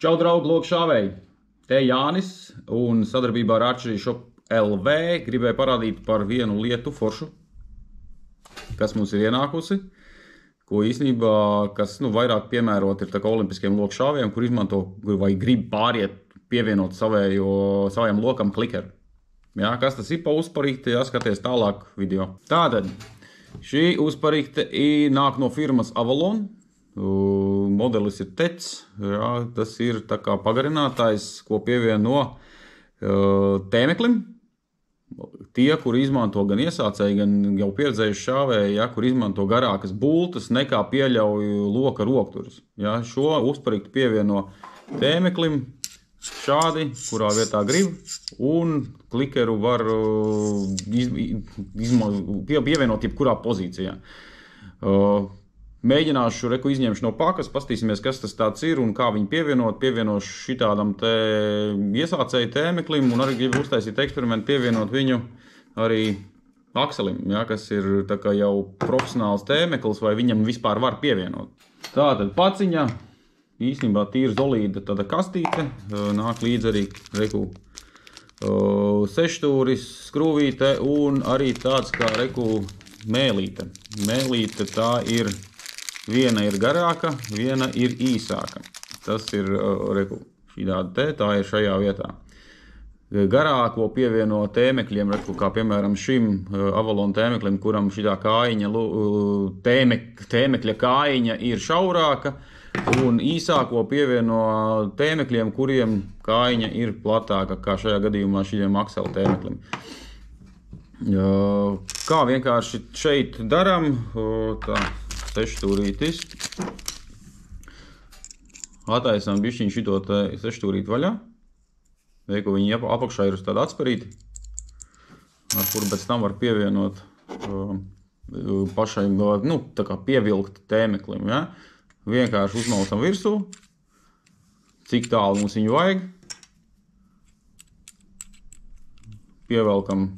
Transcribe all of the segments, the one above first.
Čau, draugi, lokšāvēji! Te Jānis un sadarbībā ar Archery Shop LV gribēju parādīt par vienu lietu foršu, kas mums ir ienākusi, ko īstenībā, kas vairāk piemērot ir tā kā olimpiskiem lokšāviem, kur izmanto vai grib pāriet, pievienot savajam lokam klikeru. Jā, kas tas ir pa uzparīkte, jāskaties tālāk video. Tātad, šī uzparīkte nāk no firmas Avalon. Modelis ir TEC, jā, tas ir tā kā pagarinātājs, ko pievieno tēmeklim. Tie, kuri izmanto gan iesācēji, gan jau pieredzējuši šāvēji, jā, kur izmanto garākas bultas, nekā pieļauj loka rokturis. Jā, šo uzparīkti pievieno tēmeklim šādi, kurā vietā grib, un klikeru var pievienot jebkurā pozīcijā. Mēģināšu izņemšu no pakas, pastīsimies, kas tas tāds ir un kā viņu pievienot. Pievienošu šitādam te iesācēju tēmeklim un arī gribu uztaisīt eksperimentu, pievienot viņu arī akselim, ja, kas ir tā kā jau profesionāls tēmeklis vai viņam vispār var pievienot. Tātad paciņa, īstenībā tīra zolīda tāda kastīte, nāk līdz arī sešstūris, skrūvīte un arī tāds kā mēlīte. Mēlīte tā ir. Viena ir garāka, viena ir īsāka. Tas ir tā ir šajā vietā. Garāko pievieno tēmekļiem, kā piemēram šim Avalon tēmeklim, kuram šitā kājiņa, tēmekļa kājiņa ir šaurāka, un īsāko pievieno tēmekļiem, kuriem kājiņa ir platāka, kā šajā gadījumā šiem aksela tēmeklim. Kā vienkārši šeit daram, tā. Sešstūrītis. Attaisām bišķiņ šito sešstūrīti vaļā. Veiku viņi apakšā ir uz tādu atsparīti, ar kuru pēc tam var pievienot pašai, tā kā pievilkt tēmeklim. Ja? Vienkārši uzmausam virsū, cik tālu mums viņu vajag. Pievelkam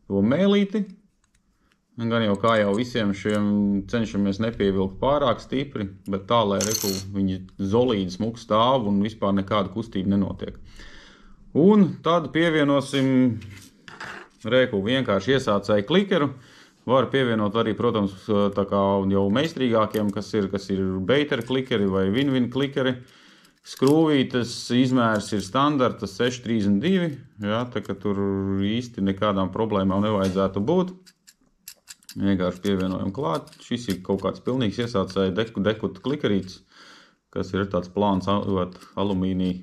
to mēlīti. Gan jau kā jau visiem šiem cenšamies nepievilkt pārāk stipri, bet tā, lai viņi zolīdi smuki stāv un vispār nekāda kustība nenotiek. Un tad pievienosim vienkārši iesācēju klikeru. Var pievienot arī, protams, tā kā jau meistrīgākiem, kas ir beiter klikeri vai win-win klikeri. Skrūvītes izmērs ir standarta 6,32, jā, tā ka tur īsti nekādām problēmām nevajadzētu būt. Vienkārši pievienojam klāt. Šis ir kaut kāds pilnīgs iesācēja dekuta klikerīts, kas ir tāds plāns alumīnija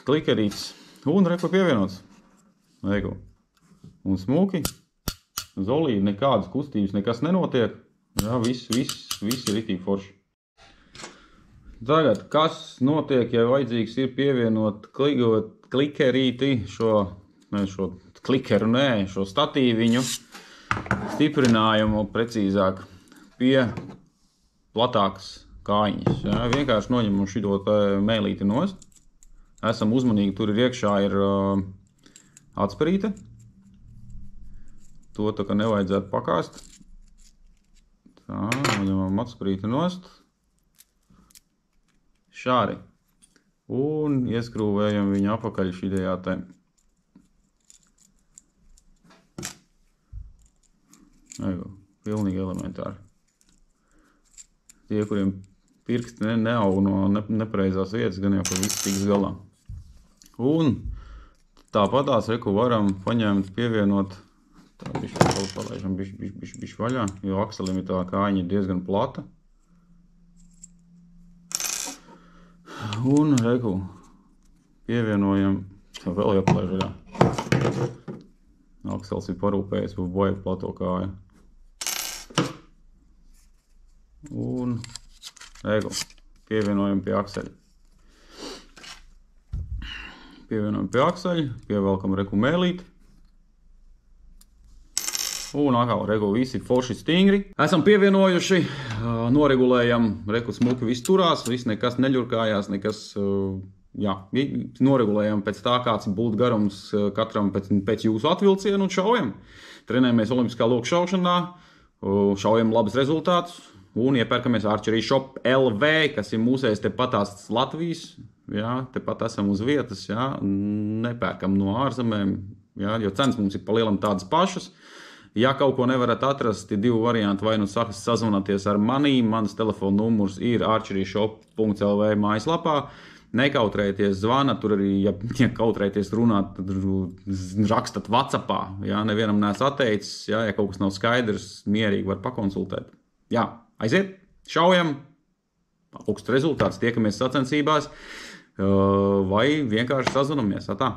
klikerīts. Un pievienots. Un smuki, zolīdi, nekādas kustības, nekas nenotiek. Jā, viss ir ritīgi forši. Tagad, kas notiek, ja vajadzīgs ir pievienot klikerīti, šo statīviņu, stiprinājumu precīzāk pie platākas kājiņas. Ja? Vienkārši noņemam šito mēlīti nost. Esam uzmanīgi, tur ir iekšā atsparīte. To tā kā nevajadzētu pakāst. Tā, noņemam atsparīti nost. Šādi. Un ieskrūvējam viņu apakaļ šitējā te. Pilnīgi elementāri. Tie, kuriem pirksti neaug no nepareizās vietas, gan jau par visu tiks galā. Un tāpatās varam paņemt, pievienot, tā palaižam bišķi vaļā, jo akselim ir tā kājiņa ir diezgan plata. Un pievienojam, tā vēl jāpalaiž vaļā. Aksels ir parūpējies par boju plato kāju. Un pievienojam pie akseļa. Pievelkam mēlīti. Un atkal visi forši stingri. Esam pievienojuši, noregulējam, smuki viss turās, viss nekas neļurkājās, nekas, jā, noregulējam pēc tā, kāds būtu garums katram pēc jūsu atvilcienu un šaujam. Trenējamies olimpiskā loka šaušanā, šaujam labus rezultātus. un iepērkamies Archery Shop LV, kas ir mūsējais tepatās Latvijas. Jā, tepat esam uz vietas, jā, nepērkam no ārzemēm, jā, jo cenas mums ir pa lielam tādas pašas. Ja kaut ko nevarat atrast, ir divi varianti, vai nu sazvanāties ar mani, mans telefona numurs ir archeryshop.lv mājaslapā. Nekautrējieties zvanāt, tur arī, ja kautrējieties runāt, tad rakstat WhatsAppā, jā, nevienam neesmu atteicis, jā, ja kaut kas nav skaidrs, mierīgi var pakonsultēt. Jā, aiziet, šaujam, augsts rezultāts, tiekamies sacensībās, vai vienkārši sazvanamies. Tā.